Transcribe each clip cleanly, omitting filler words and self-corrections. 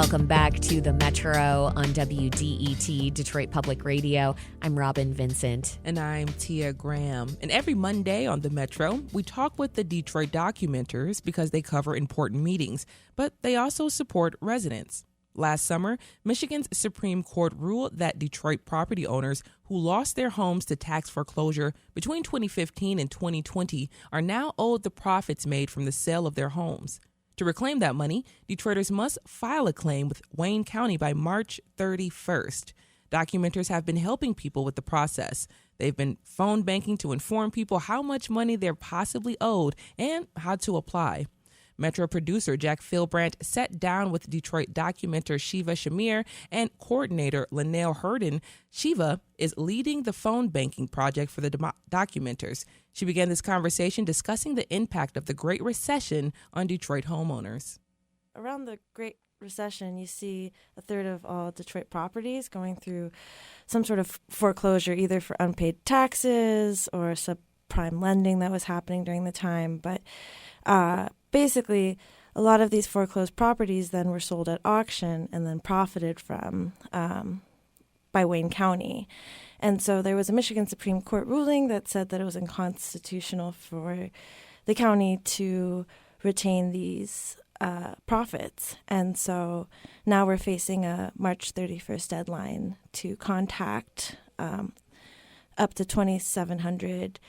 Welcome back to the Metro on WDET, Detroit Public Radio. I'm Robin Vincent. And I'm Tia Graham. And every Monday on the Metro, we talk with the Detroit documenters because they cover important meetings, but they also support residents. Last summer, Michigan's Supreme Court ruled that Detroit property owners who lost their homes to tax foreclosure between 2015 and 2020 are now owed the profits made from the sale of their homes. To reclaim that money, Detroiters must file a claim with Wayne County by March 31st. Documenters have been helping people with the process. They've been phone banking to inform people how much money they're possibly owed and how to apply. Metro Producer Jack Filbrandt sat down with Detroit documenter Shiva Shahmir and coordinator Lynelle Herndon. Shiva is leading the phone banking project for the documenters. She began this conversation discussing the impact of the Great Recession on Detroit homeowners. Around the Great Recession, you see a third of all Detroit properties going through some sort of foreclosure, either for unpaid taxes or subprime lending that was happening during the time. But basically, a lot of these foreclosed properties then were sold at auction and then profited from by Wayne County. And so there was a Michigan Supreme Court ruling that said that it was unconstitutional for the county to retain these profits. And so now we're facing a March 31st deadline to contact up to 2,700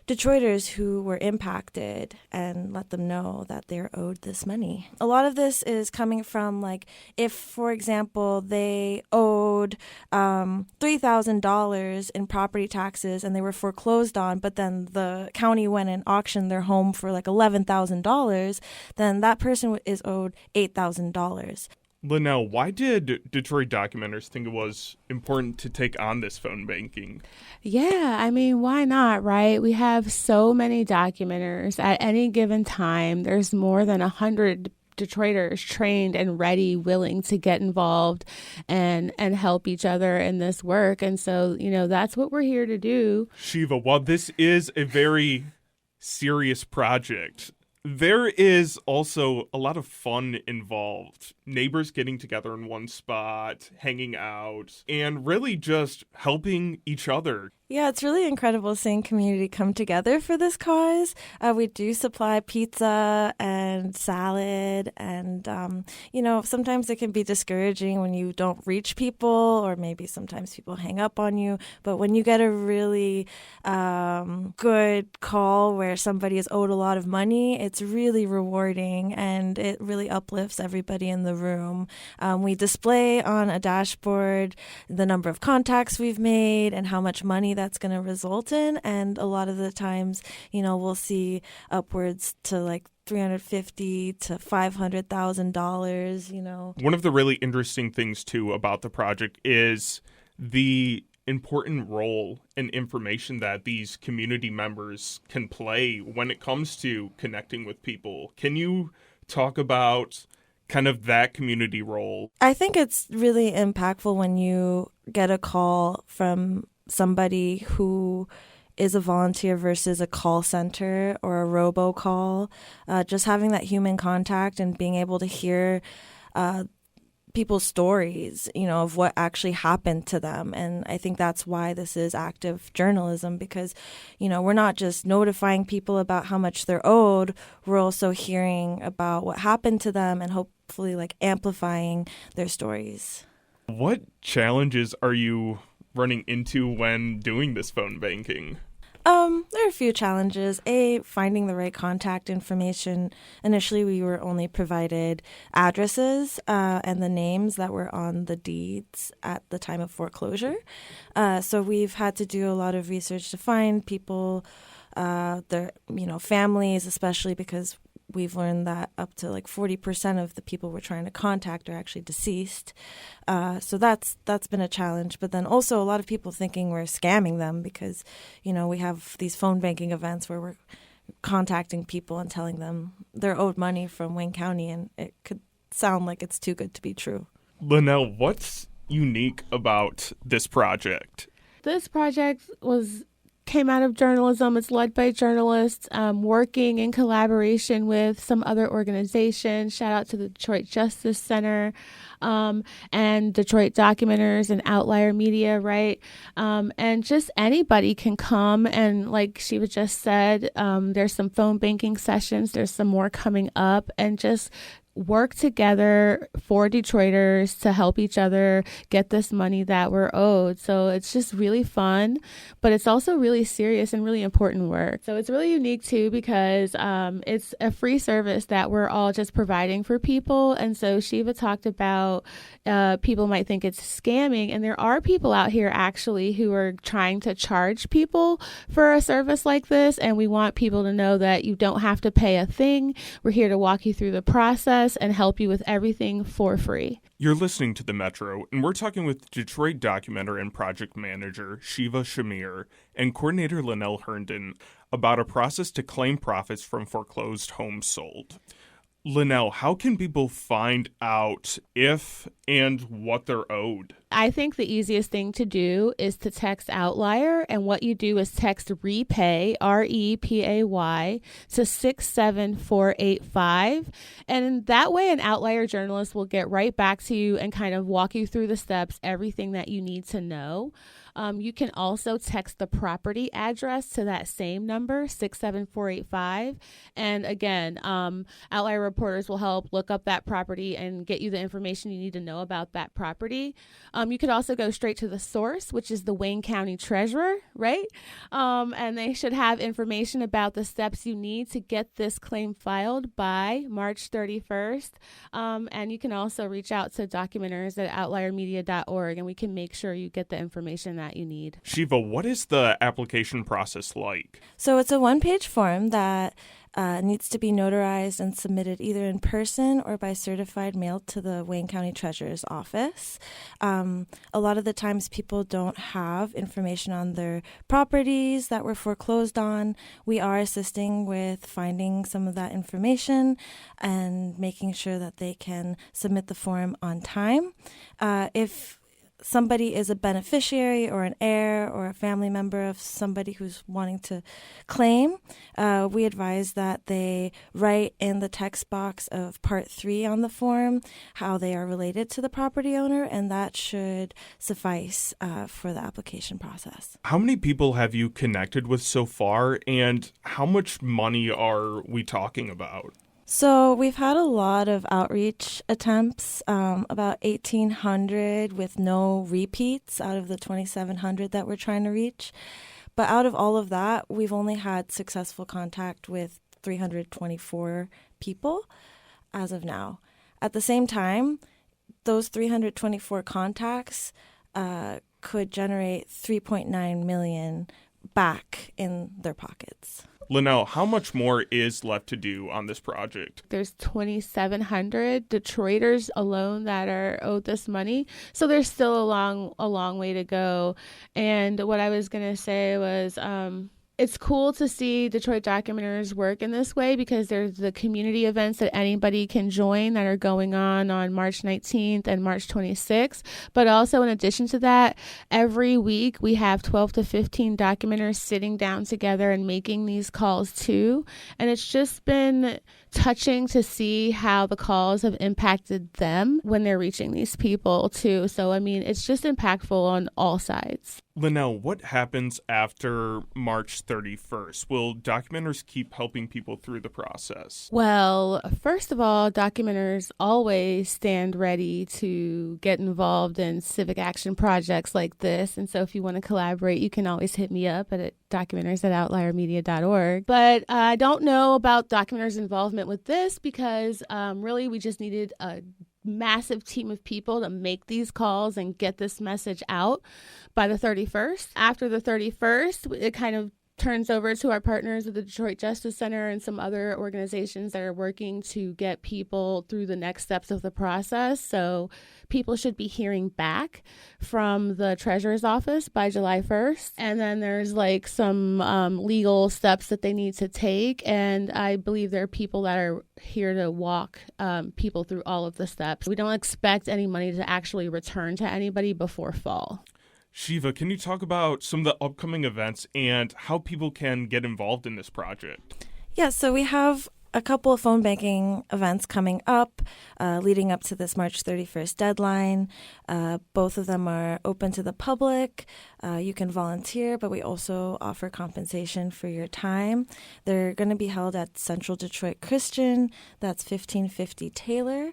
Detroiters who were impacted and let them know that they're owed this money. A lot of this is coming from, like, if, for example, they owed $3,000 in property taxes and they were foreclosed on, but then the county went and auctioned their home for like $11,000, then that person is owed $8,000. Lynelle, why did Detroit documenters think it was important to take on this phone banking? Yeah, I mean, why not, right? We have so many documenters at any given time. There's more than 100 Detroiters trained and ready, willing to get involved and help each other in this work. And so, that's what we're here to do. Shiva, while this is a very serious project, there is also a lot of fun involved. Neighbors getting together in one spot, hanging out, and really just helping each other. Yeah, it's really incredible seeing community come together for this cause. We do supply pizza and salad, and, sometimes it can be discouraging when you don't reach people, or maybe sometimes people hang up on you. But when you get a really good call where somebody is owed a lot of money, it's really rewarding, and it really uplifts everybody in the room. We display on a dashboard the number of contacts we've made and how much money that's going to result in. And a lot of the times, we'll see upwards to like $350,000 to $500,000, One of the really interesting things, too, about the project is the important role and information that these community members can play when it comes to connecting with people. Can you talk about kind of that community role? I think it's really impactful when you get a call from somebody who is a volunteer versus a call center or a robocall. Just having that human contact and being able to hear people's stories, of what actually happened to them. And I think that's why this is active journalism, because, we're not just notifying people about how much they're owed. We're also hearing about what happened to them and hopefully amplifying their stories. What challenges are you running into when doing this phone banking? There are a few challenges. Finding the right contact information. Initially, we were only provided addresses and the names that were on the deeds at the time of foreclosure. So we've had to do a lot of research to find people, their families, especially because we've learned that up to 40% of the people we're trying to contact are actually deceased. So that's been a challenge. But then also a lot of people thinking we're scamming them because, we have these phone banking events where we're contacting people and telling them they're owed money from Wayne County, and it could sound like it's too good to be true. Lynelle, what's unique about this project? This project came out of journalism. It's led by journalists working in collaboration with some other organizations. Shout out to the Detroit Justice Center. and Detroit Documenters and Outlier Media, right? And just anybody can come, and like Shiva just said, there's some phone banking sessions, there's some more coming up, and just work together for Detroiters to help each other get this money that we're owed. So it's just really fun, but it's also really serious and really important work. So it's really unique too, because it's a free service that we're all just providing for people. And so Shiva talked about people might think it's scamming, and there are people out here actually who are trying to charge people for a service like this. And we want people to know that you don't have to pay a thing. We're here to walk you through the process and help you with everything for free. You're listening to The Metro, and we're talking with Detroit documenter and project manager Shiva Shahmir and coordinator Lynelle Herndon about a process to claim profits from foreclosed homes sold. Lynelle, how can people find out if and what they're owed? I think the easiest thing to do is to text Outlier, and what you do is text REPAY, REPAY, to 67485, and that way an Outlier journalist will get right back to you and kind of walk you through the steps, everything that you need to know. You can also text the property address to that same number, 67485. And again, Outlier reporters will help look up that property and get you the information you need to know about that property. You could also go straight to the source, which is the Wayne County Treasurer, right? And they should have information about the steps you need to get this claim filed by March 31st. And you can also reach out to documenters at outliermedia.org, and we can make sure you get the information that you need. Shiva, what is the application process like? So it's a one-page form that needs to be notarized and submitted either in person or by certified mail to the Wayne County Treasurer's office. A lot of the times people don't have information on their properties that were foreclosed on. We are assisting with finding some of that information and making sure that they can submit the form on time. If somebody is a beneficiary or an heir or a family member of somebody who's wanting to claim, we advise that they write in the text box of Part 3 on the form how they are related to the property owner, and that should suffice for the application process. How many people have you connected with so far, and how much money are we talking about? So we've had a lot of outreach attempts, about 1,800 with no repeats out of the 2,700 that we're trying to reach. But out of all of that, we've only had successful contact with 324 people as of now. At the same time, those 324 contacts could generate $3.9 million back in their pockets. Lynelle, how much more is left to do on this project? There's 2,700 Detroiters alone that are owed this money. So there's still a long way to go. And what I was going to say was, it's cool to see Detroit documenters work in this way, because there's the community events that anybody can join that are going on March 19th and March 26th. But also, in addition to that, every week we have 12 to 15 documenters sitting down together and making these calls too. And it's just been touching to see how the calls have impacted them when they're reaching these people too. So, I mean, it's just impactful on all sides. Lynelle, what happens after March 31st? Will documenters keep helping people through the process? Well, first of all, documenters always stand ready to get involved in civic action projects like this. And so if you want to collaborate, you can always hit me up at documenters@outliermedia.org. But I don't know about documenters' involvement with this, because really we just needed a massive team of people to make these calls and get this message out by the 31st. After the 31st, it kind of turns over to our partners at the Detroit Justice Center and some other organizations that are working to get people through the next steps of the process. So people should be hearing back from the Treasurer's office by July 1st. And then there's like some legal steps that they need to take. And I believe there are people that are here to walk people through all of the steps. We don't expect any money to actually return to anybody before fall. Shiva, can you talk about some of the upcoming events and how people can get involved in this project? Yeah, so we have a couple of phone banking events coming up leading up to this March 31st deadline. Both of them are open to the public. You can volunteer, but we also offer compensation for your time. They're going to be held at Central Detroit Christian. That's 1550 Taylor.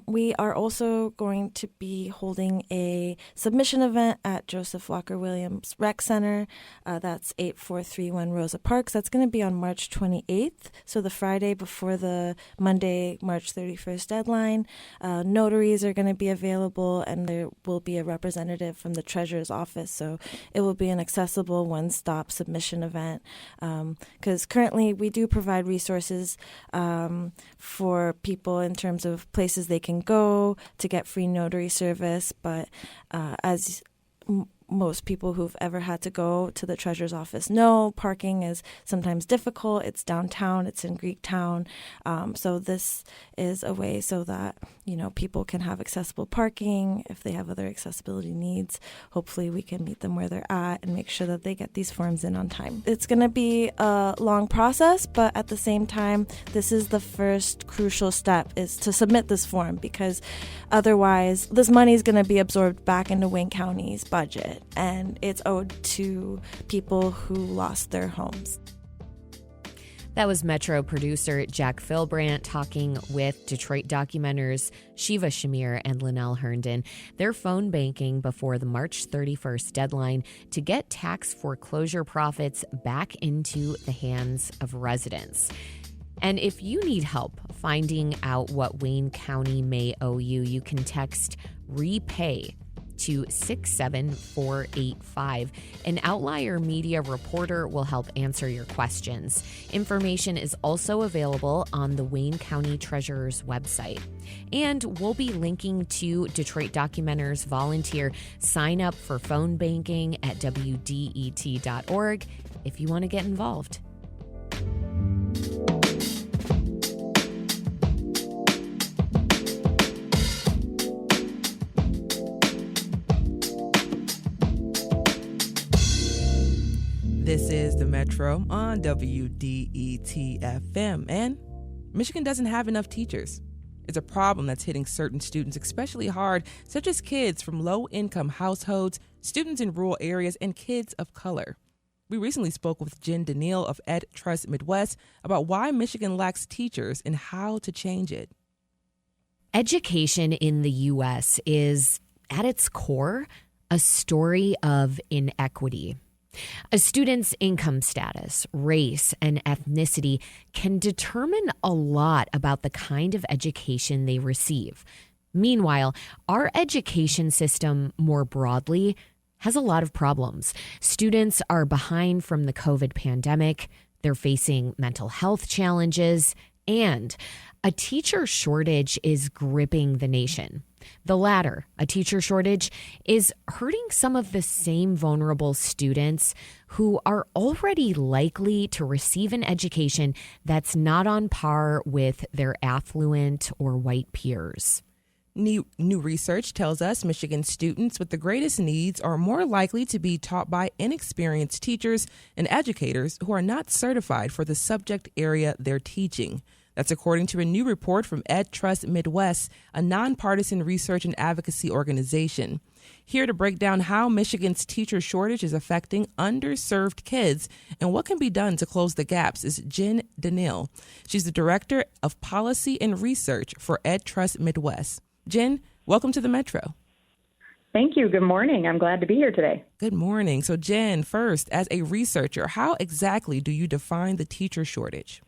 We are also going to be holding a submission event at Joseph Walker Williams Rec Center. That's 8431 Rosa Parks. That's going to be on March 28th, so the Friday before the Monday, March 31st deadline. Notaries are going to be available, and there will be a representative from the Treasurer's office, so it will be an accessible one-stop submission event. Because currently we do provide resources for people in terms of places they can go to get free notary service, but as most people who've ever had to go to the treasurer's office know, parking is sometimes difficult. It's downtown, it's in Greektown. So this is a way so that, people can have accessible parking. If they have other accessibility needs, hopefully we can meet them where they're at and make sure that they get these forms in on time. It's going to be a long process, but at the same time, this is the first crucial step, is to submit this form, because otherwise this money is going to be absorbed back into Wayne County's budget, and it's owed to people who lost their homes. That was Metro producer Jack Filbrandt talking with Detroit documenters Shiva, Shahmir, and Lynelle Herndon. They're phone banking before the March 31st deadline to get tax foreclosure profits back into the hands of residents. And if you need help finding out what Wayne County may owe you, you can text REPAY to 67485. An Outlier Media reporter will help answer your questions. Information is also available on the Wayne County Treasurer's website. And we'll be linking to Detroit Documenters Volunteer. Sign up for phone banking at WDET.org if you want to get involved. This is the Metro on WDET-FM, and Michigan doesn't have enough teachers. It's a problem that's hitting certain students especially hard, such as kids from low-income households, students in rural areas, and kids of color. We recently spoke with Jen Daniil of Ed Trust Midwest about why Michigan lacks teachers and how to change it. Education in the U.S. is, at its core, a story of inequity. A student's income status, race, and ethnicity can determine a lot about the kind of education they receive. Meanwhile, our education system more broadly has a lot of problems. Students are behind from the COVID pandemic, they're facing mental health challenges, and a teacher shortage is gripping the nation. The latter, a teacher shortage, is hurting some of the same vulnerable students who are already likely to receive an education that's not on par with their affluent or white peers. New research tells us Michigan students with the greatest needs are more likely to be taught by inexperienced teachers and educators who are not certified for the subject area they're teaching. That's according to a new report from Ed Trust Midwest, a nonpartisan research and advocacy organization. Here to break down how Michigan's teacher shortage is affecting underserved kids and what can be done to close the gaps is Jen Daniil. She's the Director of Policy and Research for Ed Trust Midwest. Jen, welcome to the Metro. Thank you. Good morning. I'm glad to be here today. Good morning. So Jen, first, as a researcher, how exactly do you define the teacher shortage?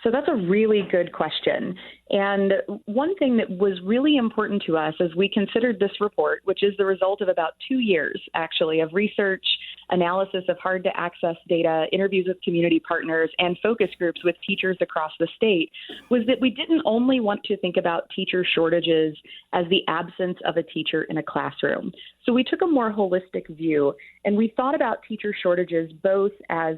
So that's a really good question. And one thing that was really important to us as we considered this report, which is the result of about 2 years, actually, of research, analysis of hard-to-access data, interviews with community partners, and focus groups with teachers across the state, was that we didn't only want to think about teacher shortages as the absence of a teacher in a classroom. So we took a more holistic view, and we thought about teacher shortages both as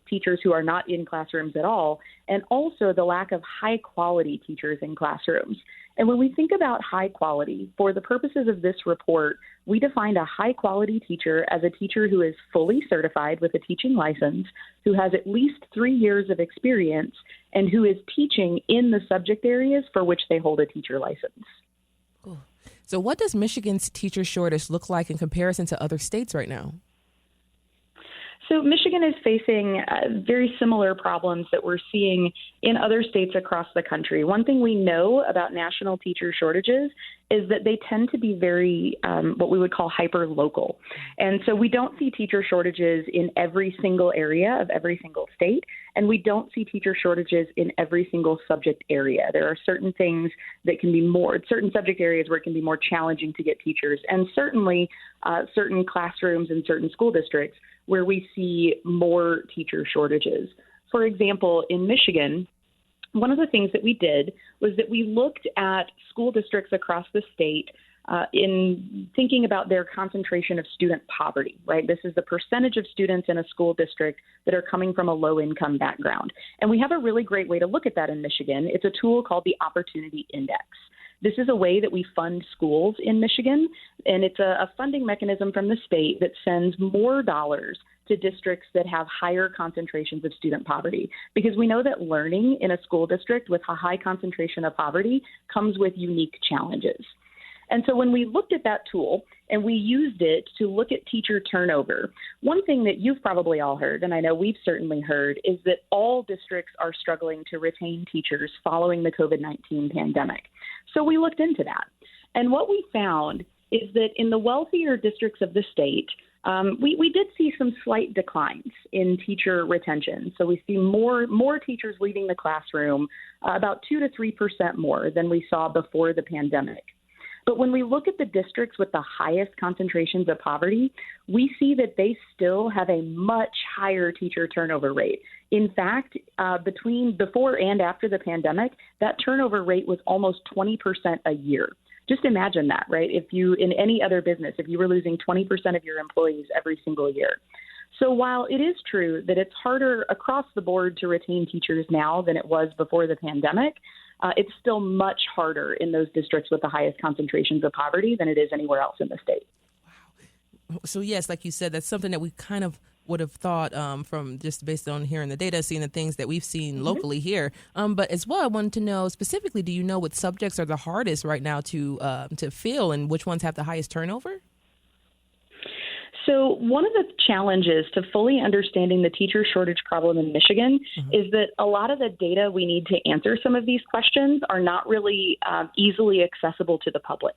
teachers who are not in classrooms at all, and also the lack of high-quality teachers in classrooms. And when we think about high quality, for the purposes of this report, we defined a high quality teacher as a teacher who is fully certified with a teaching license, who has at least 3 years of experience, and who is teaching in the subject areas for which they hold a teacher license. Cool. So what does Michigan's teacher shortage look like in comparison to other states right now? So Michigan is facing very similar problems that we're seeing in other states across the country. One thing we know about national teacher shortages is that they tend to be very what we would call hyper-local. And so we don't see teacher shortages in every single area of every single state, and we don't see teacher shortages in every single subject area. There are certain things that can be certain subject areas where it can be more challenging to get teachers, and certainly certain classrooms in certain school districts where we see more teacher shortages. For example, in Michigan, one of the things that we did was that we looked at school districts across the state in thinking about their concentration of student poverty, right? This is the percentage of students in a school district that are coming from a low-income background. And we have a really great way to look at that in Michigan. It's a tool called the Opportunity Index. This is a way that we fund schools in Michigan, and it's a funding mechanism from the state that sends more dollars to districts that have higher concentrations of student poverty, because we know that learning in a school district with a high concentration of poverty comes with unique challenges. And so when we looked at that tool and we used it to look at teacher turnover, one thing that you've probably all heard, and I know we've certainly heard, is that all districts are struggling to retain teachers following the COVID-19 pandemic. So we looked into that. And what we found is that in the wealthier districts of the state, we did see some slight declines in teacher retention. So we see more teachers leaving the classroom, about 2 to 3% more than we saw before the pandemic. But when we look at the districts with the highest concentrations of poverty, we see that they still have a much higher teacher turnover rate. In fact, between before and after the pandemic, that turnover rate was almost 20% a year. Just imagine that, right? If you, in any other business, if you were losing 20% of your employees every single year. So while it is true that it's harder across the board to retain teachers now than it was before the pandemic, it's still much harder in those districts with the highest concentrations of poverty than it is anywhere else in the state. Wow. So yes, like you said, that's something that we kind of would have thought from just based on hearing the data, seeing the things that we've seen locally here. But as well, I wanted to know specifically, do you know what subjects are the hardest right now to fill and which ones have the highest turnover? So one of the challenges to fully understanding the teacher shortage problem in Michigan is that a lot of the data we need to answer some of these questions are not really easily accessible to the public.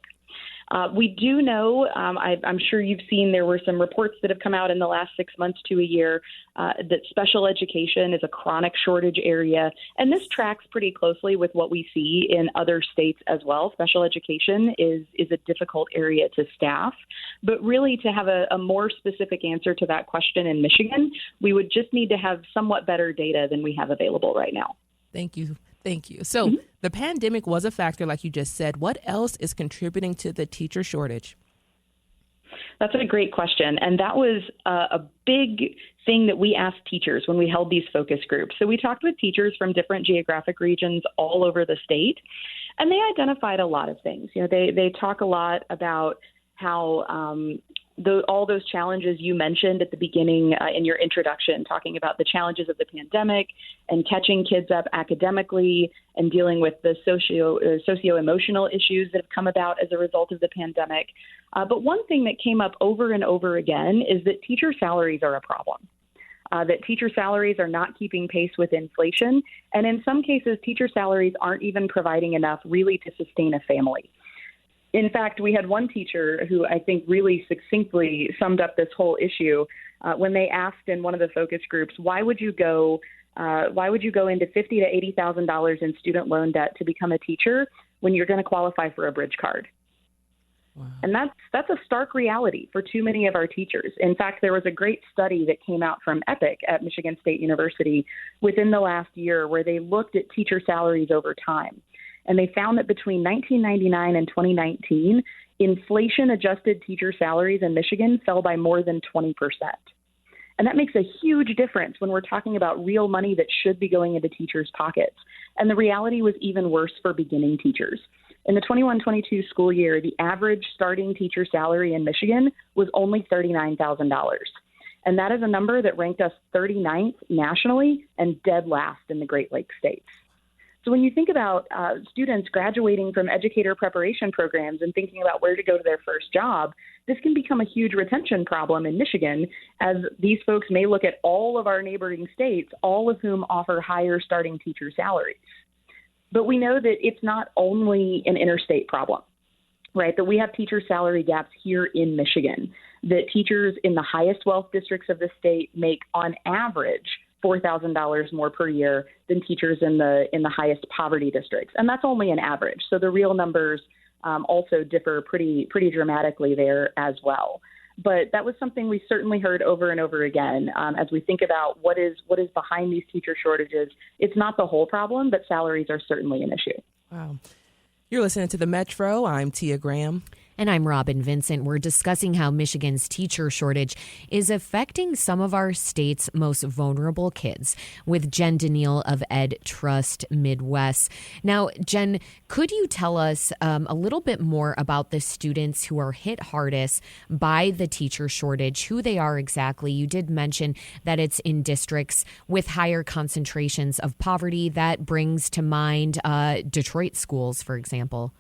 We do know, I'm sure you've seen, there were some reports that have come out in the last 6 months to a year that special education is a chronic shortage area. And this tracks pretty closely with what we see in other states as well. Special education is a difficult area to staff. But really, to have a more specific answer to that question in Michigan, we would just need to have somewhat better data than we have available right now. Thank you. So the pandemic was a factor, like you just said. What else is contributing to the teacher shortage? That's a great question. And that was a big thing that we asked teachers when we held these focus groups. So we talked with teachers from different geographic regions all over the state, and they identified a lot of things. You know, they talk a lot about how all those challenges you mentioned at the beginning in your introduction, talking about the challenges of the pandemic and catching kids up academically and dealing with the socio-emotional issues that have come about as a result of the pandemic. But one thing that came up over and over again is that teacher salaries are a problem. That teacher salaries are not keeping pace with inflation. And in some cases, teacher salaries aren't even providing enough really to sustain a family. In fact, we had one teacher who I think really succinctly summed up this whole issue when they asked in one of the focus groups, why would you go into $50,000 to $80,000 in student loan debt to become a teacher when you're going to qualify for a bridge card? Wow. And that's a stark reality for too many of our teachers. In fact, there was a great study that came out from EPIC at Michigan State University within the last year where they looked at teacher salaries over time. And they found that between 1999 and 2019, inflation-adjusted teacher salaries in Michigan fell by more than 20%. And that makes a huge difference when we're talking about real money that should be going into teachers' pockets. And the reality was even worse for beginning teachers. in the 21-22 school year, the average starting teacher salary in Michigan was only $39,000. And that is a number that ranked us 39th nationally and dead last in the Great Lakes states. So when you think about students graduating from educator preparation programs and thinking about where to go to their first job, this can become a huge retention problem in Michigan, as these folks may look at all of our neighboring states, all of whom offer higher starting teacher salaries. But we know that it's not only an interstate problem, right? That we have teacher salary gaps here in Michigan, that teachers in the highest wealth districts of the state make on average $4,000 more per year than teachers in the highest poverty districts. And that's only an average. So the real numbers also differ pretty dramatically there as well. But that was something we certainly heard over and over again as we think about what is behind these teacher shortages. It's not the whole problem, but salaries are certainly an issue. Wow. You're listening to The Metro. I'm Tia Graham. And I'm Robin Vincent. We're discussing how Michigan's teacher shortage is affecting some of our state's most vulnerable kids with Jen Daniil of Ed Trust Midwest. Now, Jen, could you tell us a little bit more about the students who are hit hardest by the teacher shortage, who they are exactly? You did mention that it's in districts with higher concentrations of poverty. That brings to mind Detroit schools, for example.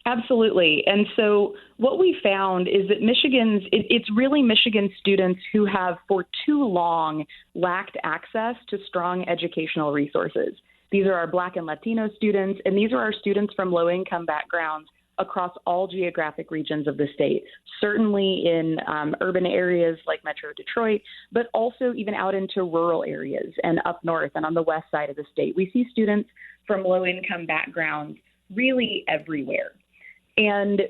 Absolutely. And so what we found is that it's really Michigan students who have for too long lacked access to strong educational resources. These are our Black and Latino students, and these are our students from low-income backgrounds across all geographic regions of the state, certainly in urban areas like Metro Detroit, but also even out into rural areas and up north and on the west side of the state. We see students from low-income backgrounds really everywhere. And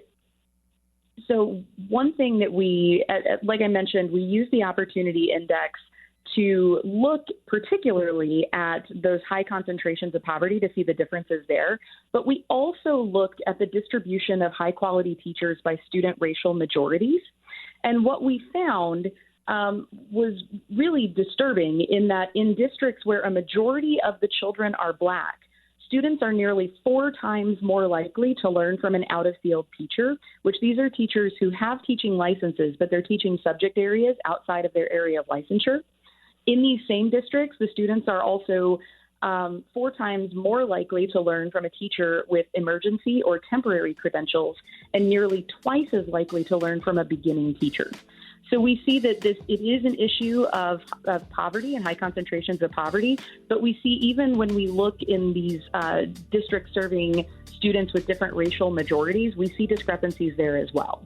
so one thing that we, like I mentioned, we use the Opportunity Index to look particularly at those high concentrations of poverty to see the differences there. But we also looked at the distribution of high quality teachers by student racial majorities. And what we found was really disturbing in that in districts where a majority of the children are Black, students are nearly 4 times more likely to learn from an out-of-field teacher, which these are teachers who have teaching licenses, but they're teaching subject areas outside of their area of licensure. In these same districts, the students are also 4 times more likely to learn from a teacher with emergency or temporary credentials, and nearly twice as likely to learn from a beginning teacher. So we see that it is an issue of poverty and high concentrations of poverty, but we see even when we look in these districts serving students with different racial majorities, we see discrepancies there as well.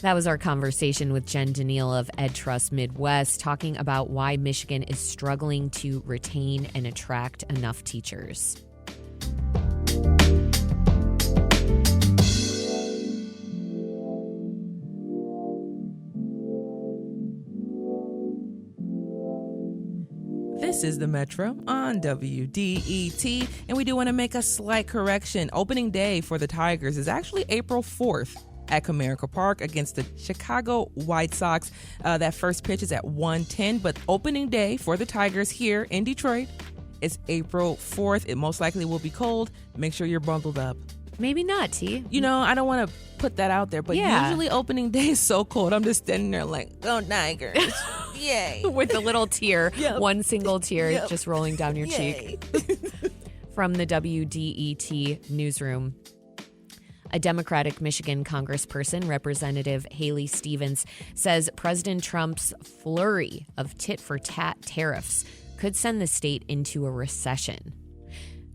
That was our conversation with Jen Daniil of Ed Trust Midwest, talking about why Michigan is struggling to retain and attract enough teachers. This is the Metro on WDET, and we do want to make a slight correction. Opening day for the Tigers is actually April 4th at Comerica Park against the Chicago White Sox. That first pitch is at 1:10, but opening day for the Tigers here in Detroit is April 4th. It most likely will be cold. Make sure you're bundled up. Maybe not, T. You know, I don't want to put that out there, but usually opening day is so cold. I'm just standing there like, go Tigers. Yay. With a little tear, one single tear just rolling down your cheek. From the WDET newsroom. A Democratic Michigan congressperson, Representative Haley Stevens, says President Trump's flurry of tit-for-tat tariffs could send the state into a recession.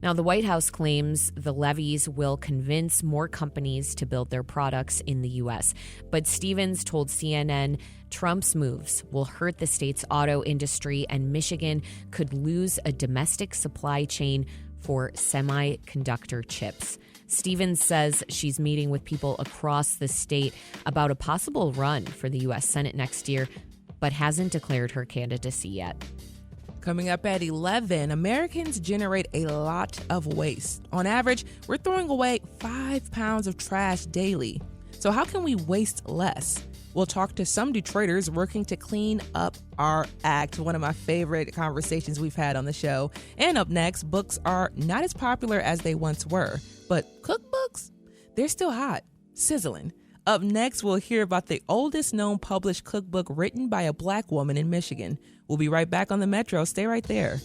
Now, the White House claims the levies will convince more companies to build their products in the U.S. But Stevens told CNN Trump's moves will hurt the state's auto industry and Michigan could lose a domestic supply chain for semiconductor chips. Stevens says she's meeting with people across the state about a possible run for the U.S. Senate next year, but hasn't declared her candidacy yet. Coming up at 11, Americans generate a lot of waste. On average, we're throwing away 5 pounds of trash daily. So how can we waste less? We'll talk to some Detroiters working to clean up our act, one of my favorite conversations we've had on the show. And up next, books are not as popular as they once were, but cookbooks, they're still hot, sizzling. Up next, we'll hear about the oldest known published cookbook written by a Black woman in Michigan. We'll be right back on the Metro. Stay right there.